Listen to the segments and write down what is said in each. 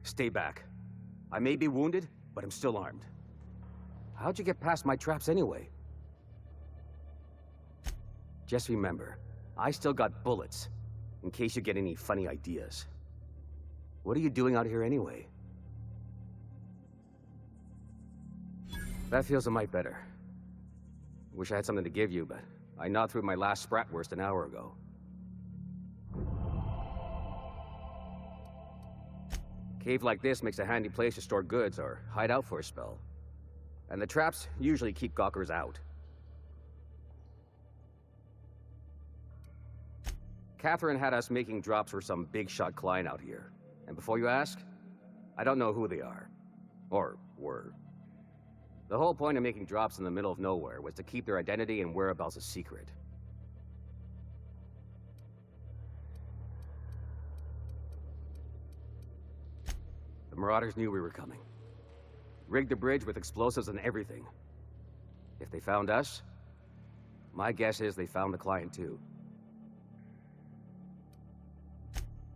Stay back. I may be wounded, but I'm still armed. How'd you get past my traps anyway? Just remember, I still got bullets, in case you get any funny ideas. What are you doing out here anyway? That feels a mite better. Wish I had something to give you, but I gnawed through my last Spratwurst an hour ago. Cave like this makes a handy place to store goods or hide out for a spell. And the traps usually keep gawkers out. Catherine had us making drops for some big-shot client out here. And before you ask, I don't know who they are. Or were. The whole point of making drops in the middle of nowhere was to keep their identity and whereabouts a secret. The Marauders knew we were coming. Rigged the bridge with explosives and everything. If they found us, my guess is they found the client too.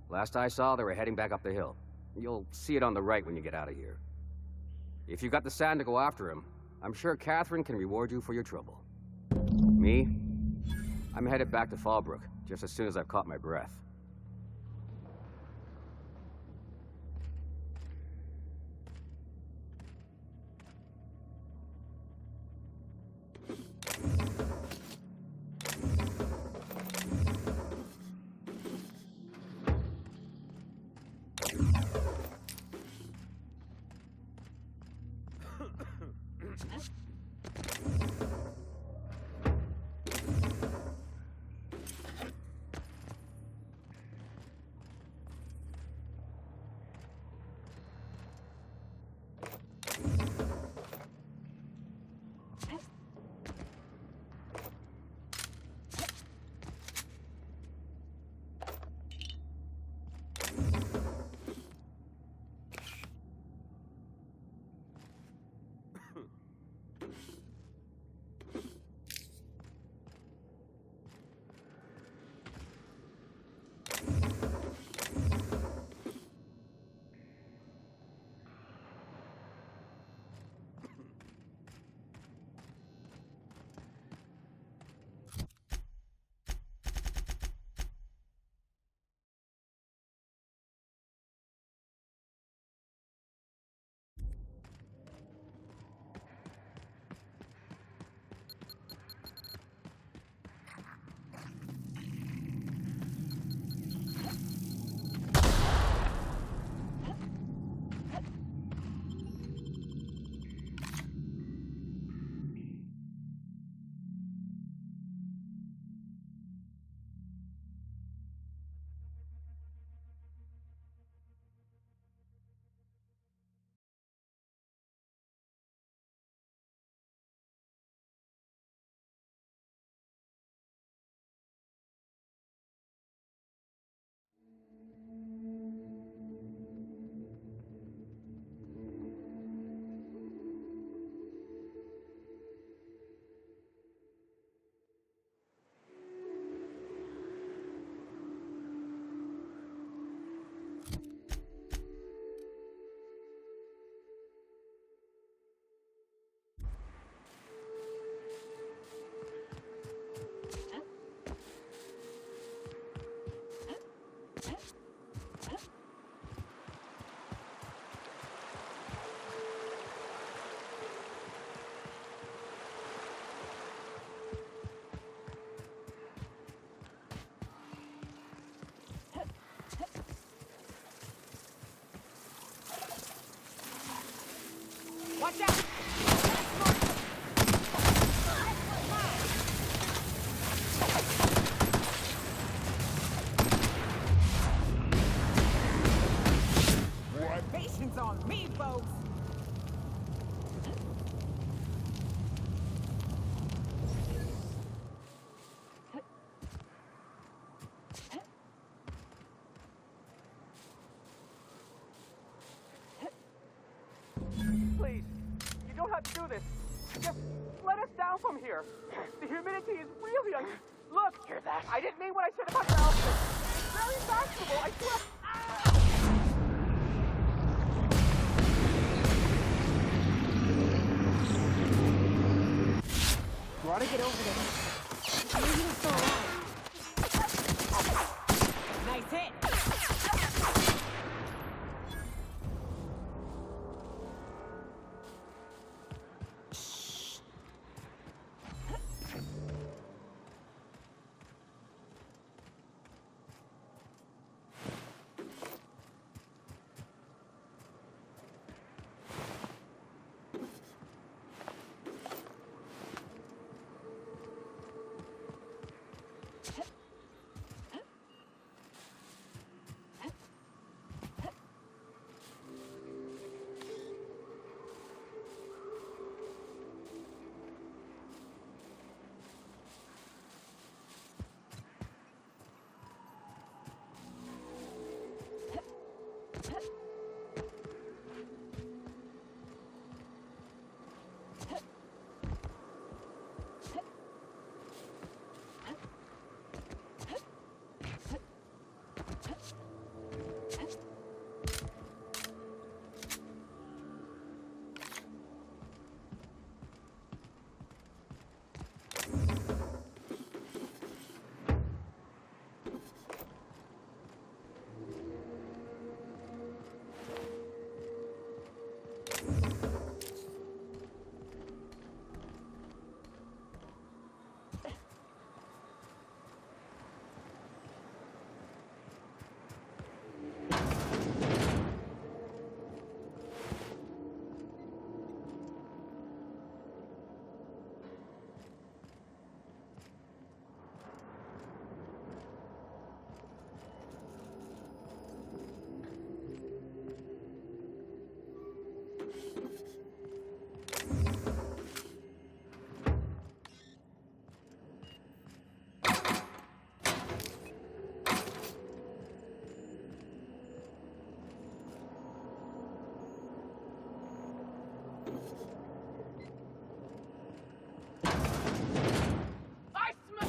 Last I saw, they were heading back up the hill. You'll see it on the right when you get out of here. If you've got the sand to go after him, I'm sure Catherine can reward you for your trouble. Me? I'm headed back to Fallbrook, just as soon as I've caught my breath. Watch out! Patience on me, folks! Please, you don't have to do this. Just let us down from here. The humidity is really Look, hear that? I didn't mean what I said about your outfit. It's very fashionable, I swear. Gotta get over there. Maybe he'll still alive. Nice hit.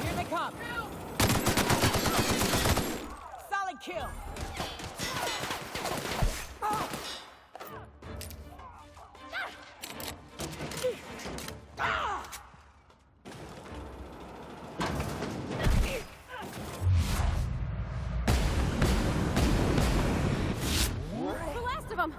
Here they come. Solid kill. The last of them.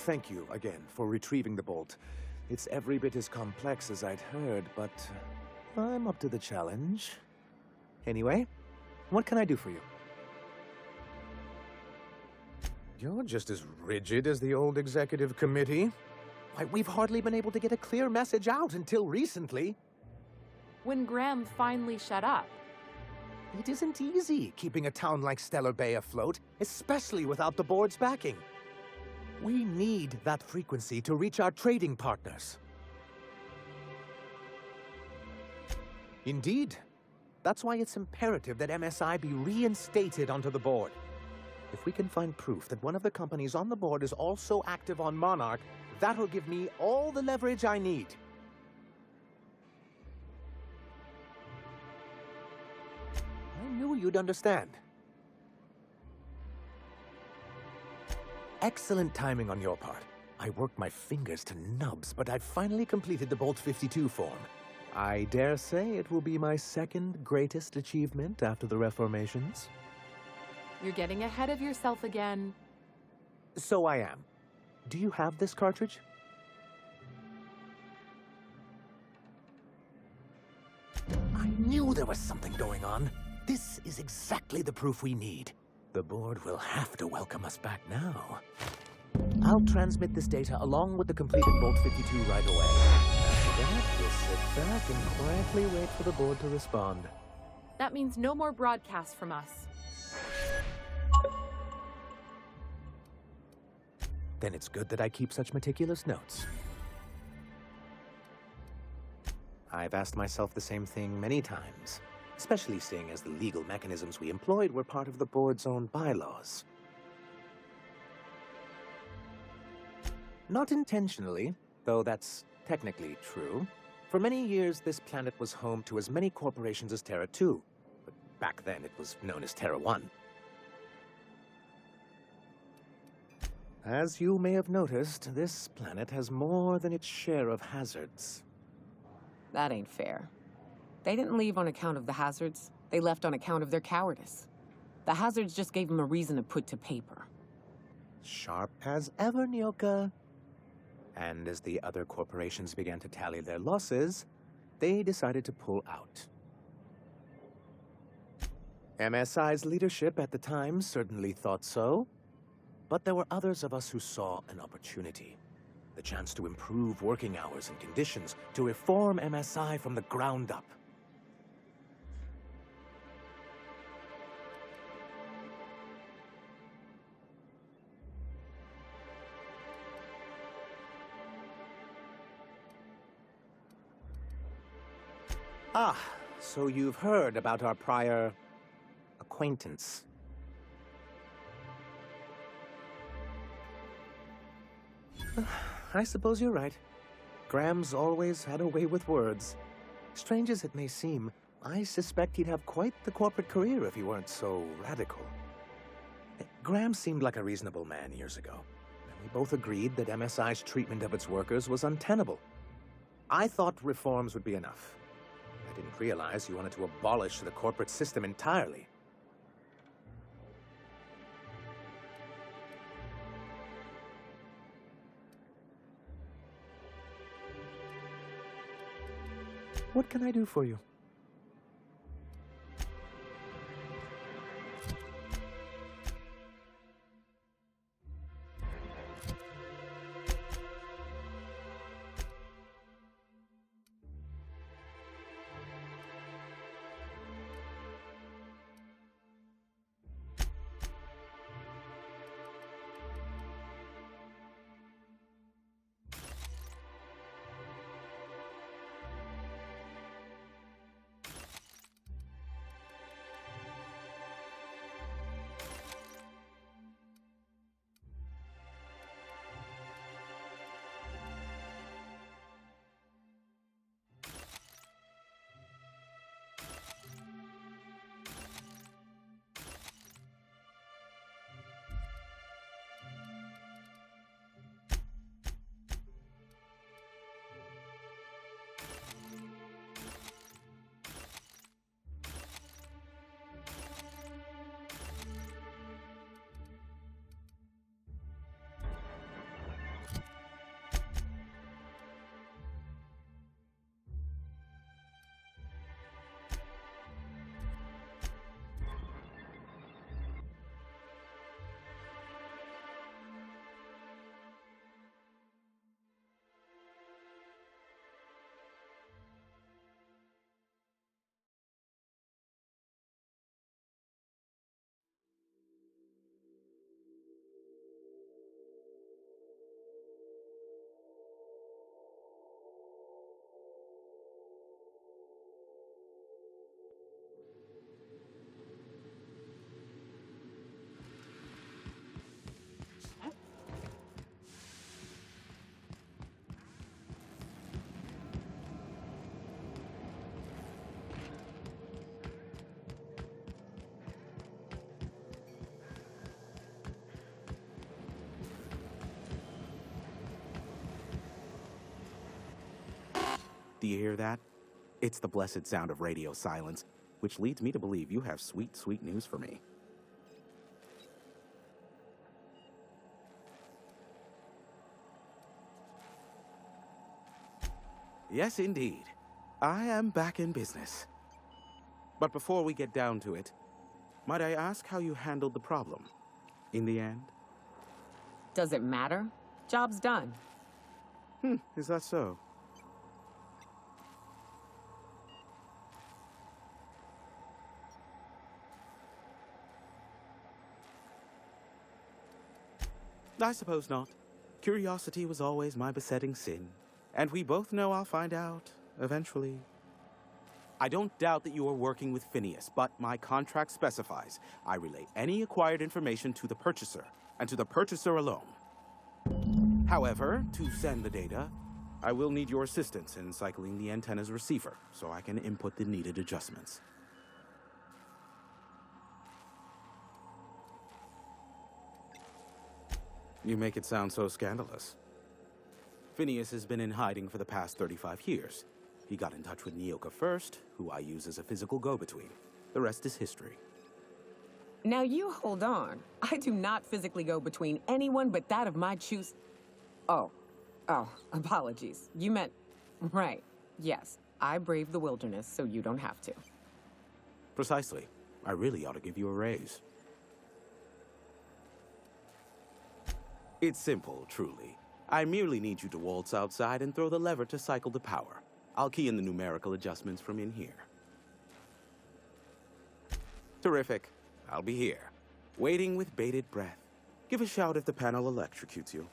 thank you again for retrieving the bolt. It's every bit as complex as I'd heard, but I'm up to the challenge. Anyway, what can I do for you? You're just as rigid as the old executive committee. Why, we've hardly been able to get a clear message out until recently. When Graham finally shut up. It isn't easy keeping a town like Stellar Bay afloat, especially without the board's backing. We need that frequency to reach our trading partners. Indeed. That's why it's imperative that MSI be reinstated onto the board. If we can find proof that one of the companies on the board is also active on Monarch, that'll give me all the leverage I need. I knew you'd understand. Excellent timing on your part. I worked my fingers to nubs, but I finally completed the Bolt 52 form. I dare say it will be my second greatest achievement after the reformations. You're getting ahead of yourself again. So I am. Do you have this cartridge? I knew there was something going on. This is exactly the proof we need. The board will have to welcome us back now. I'll transmit this data along with the completed Bolt 52 right away. After that, we'll sit back and quietly wait for the board to respond. That means no more broadcasts from us. Then it's good that I keep such meticulous notes. I've asked myself the same thing many times, especially seeing as the legal mechanisms we employed were part of the board's own bylaws. Not intentionally, though that's technically true. For many years, this planet was home to as many corporations as Terra 2, but back then it was known as Terra 1. As you may have noticed, this planet has more than its share of hazards. That ain't fair. They didn't leave on account of the hazards. They left on account of their cowardice. The hazards just gave them a reason to put to paper. Sharp as ever, Nyoka. And as the other corporations began to tally their losses, they decided to pull out. MSI's leadership at the time certainly thought so, but there were others of us who saw an opportunity. The chance to improve working hours and conditions, to reform MSI from the ground up. Ah, so you've heard about our prior acquaintance. I suppose you're right. Graham's always had a way with words. Strange as it may seem, I suspect he'd have quite the corporate career if he weren't so radical. Graham seemed like a reasonable man years ago, and we both agreed that MSI's treatment of its workers was untenable. I thought reforms would be enough. I didn't realize you wanted to abolish the corporate system entirely. What can I do for you? Do you hear that? It's the blessed sound of radio silence, which leads me to believe you have sweet, sweet news for me. Yes, indeed. I am back in business. But before we get down to it, might I ask how you handled the problem? In the end? Does it matter? Job's done. Is that so? I suppose not. Curiosity was always my besetting sin, and we both know I'll find out eventually. I don't doubt that you are working with Phineas, but my contract specifies I relay any acquired information to the purchaser, and to the purchaser alone. However, to send the data, I will need your assistance in cycling the antenna's receiver so I can input the needed adjustments. You make it sound so scandalous. Phineas has been in hiding for the past 35 years. He got in touch with Nyoka first, who I use as a physical go-between. The rest is history. Now you hold on. I do not physically go between anyone but that of my choose. Oh, apologies. You meant, right. Yes, I braved the wilderness, so you don't have to. Precisely. I really ought to give you a raise. It's simple, truly. I merely need you to waltz outside and throw the lever to cycle the power. I'll key in the numerical adjustments from in here. Terrific. I'll be here, waiting with bated breath. Give a shout if the panel electrocutes you.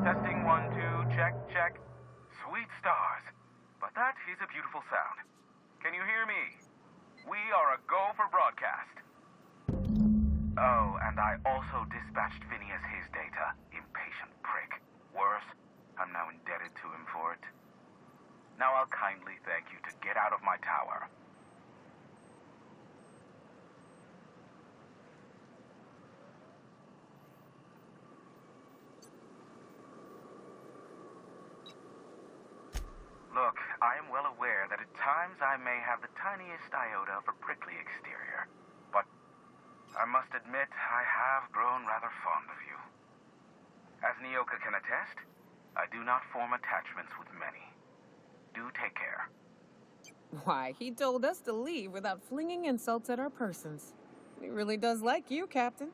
Testing 1, 2, check, check. Sweet stars. But that is a beautiful sound. Can you hear me? We are a go for broadcast. Oh, and I also dispatched Phineas his data. Impatient prick. Worse, I'm now indebted to him for it. Now I'll kindly thank you to get out of my tower. Look, I am well aware that at times I may have the tiniest iota of a prickly exterior, but I must admit I have grown rather fond of you. As Nyoka can attest, I do not form attachments with many. Do take care. Why, he told us to leave without flinging insults at our persons. He really does like you, Captain.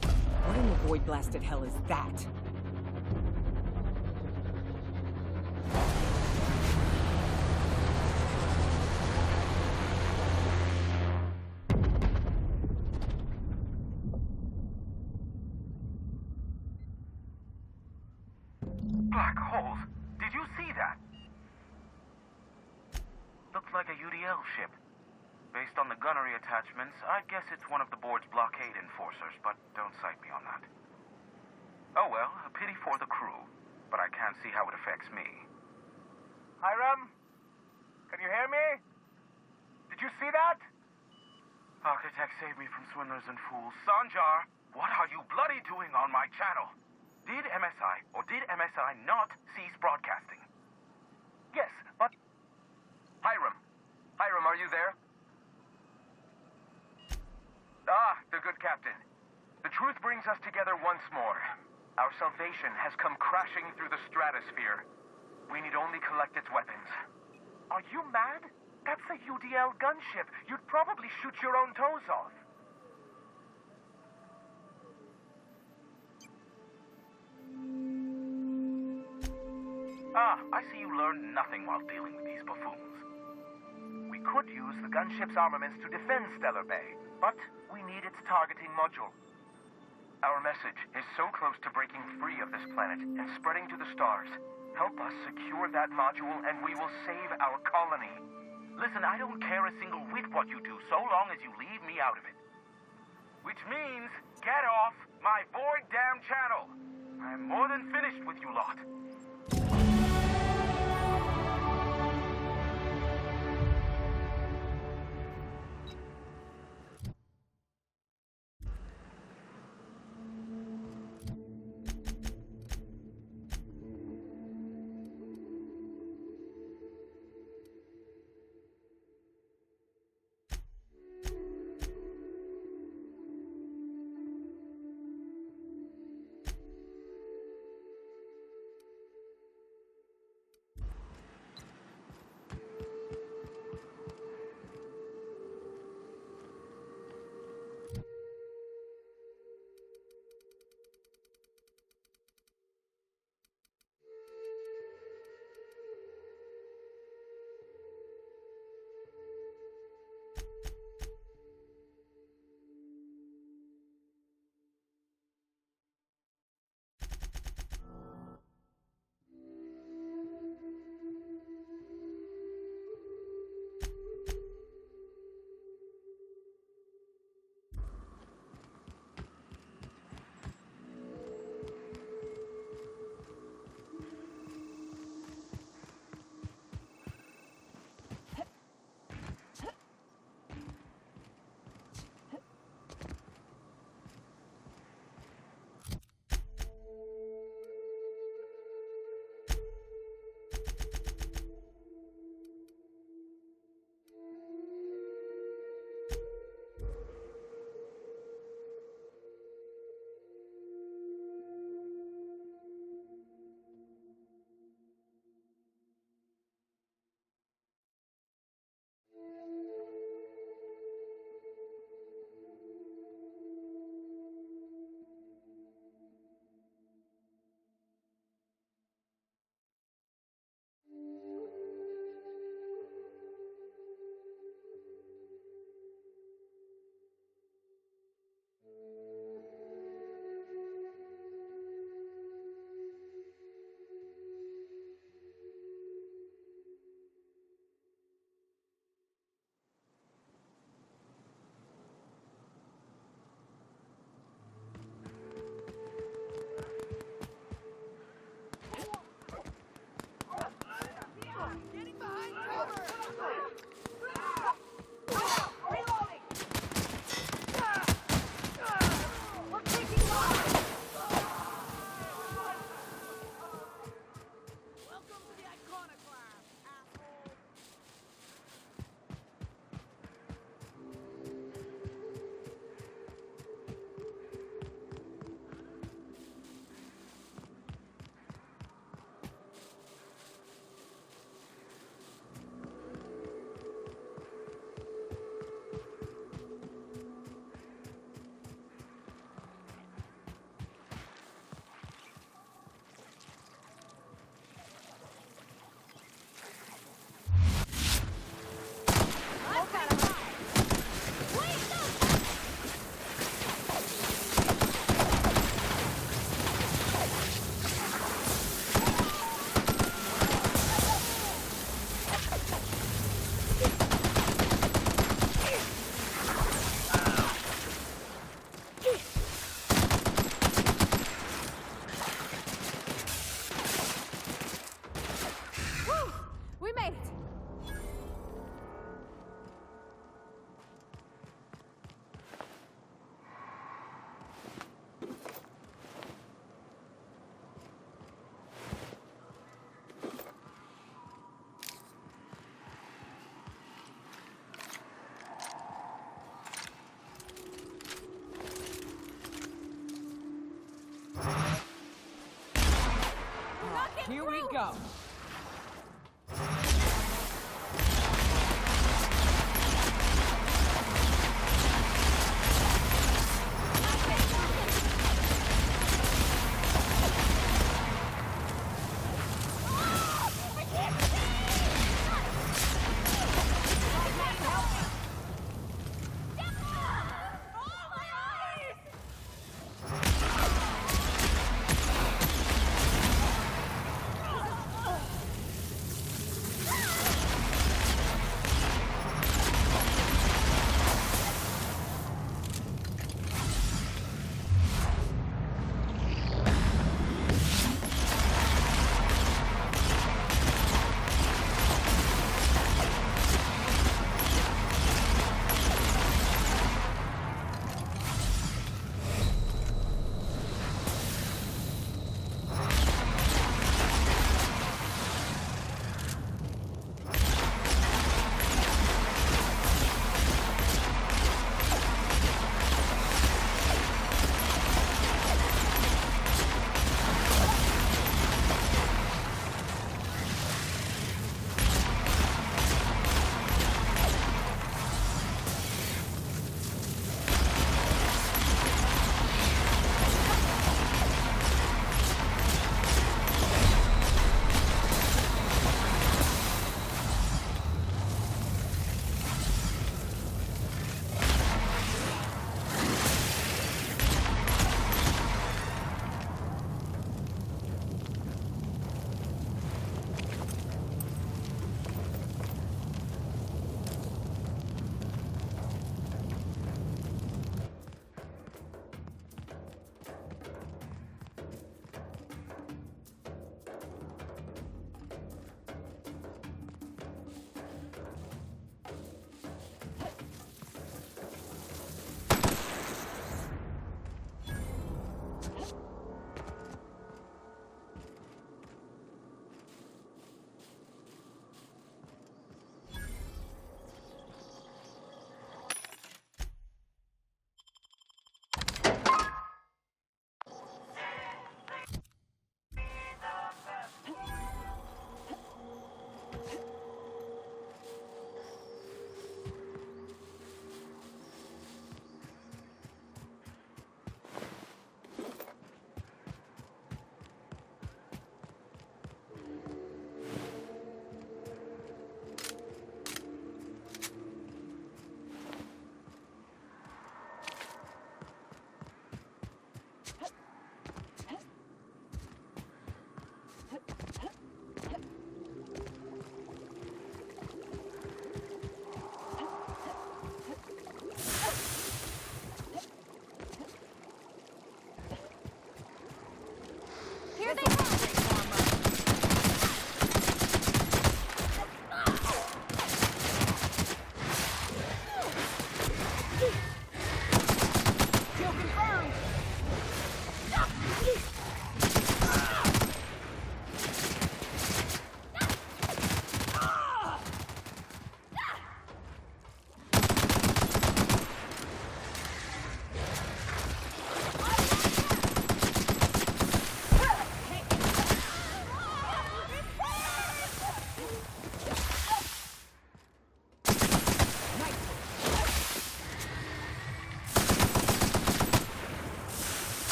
What in the void-blasted hell is that? Black holes! Did you see that? Looks like a UDL ship. Based on the gunnery attachments, I'd guess it's one of the board's blockade enforcers, but don't cite me on that. Oh well, a pity for the crew, but I can't see how it affects me. Hiram? Can you hear me? Did you see that? Architect, save me from swindlers and fools. Sanjar, What are you bloody doing on my channel? Did MSI or did MSI not cease broadcasting? Yes, but... Hiram. Hiram, are you there? Ah, the good captain. The truth brings us together once more. Our salvation has come crashing through the stratosphere. We need only collect its weapons. Are you mad? That's the UDL gunship. You'd probably shoot your own toes off. Ah, I see you learned nothing while dealing with these buffoons. We could use the gunship's armaments to defend Stellar Bay, but we need its targeting module. Our message is so close to breaking free of this planet and spreading to the stars. Help us secure that module and we will save our colony. Listen, I don't care a single whit what you do so long as you leave me out of it. Which means, get off my void damn channel. I'm more than finished with you lot. Here we go.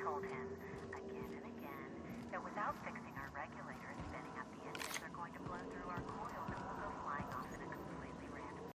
told him again and again that without fixing our regulators spinning up the engines are going to blow through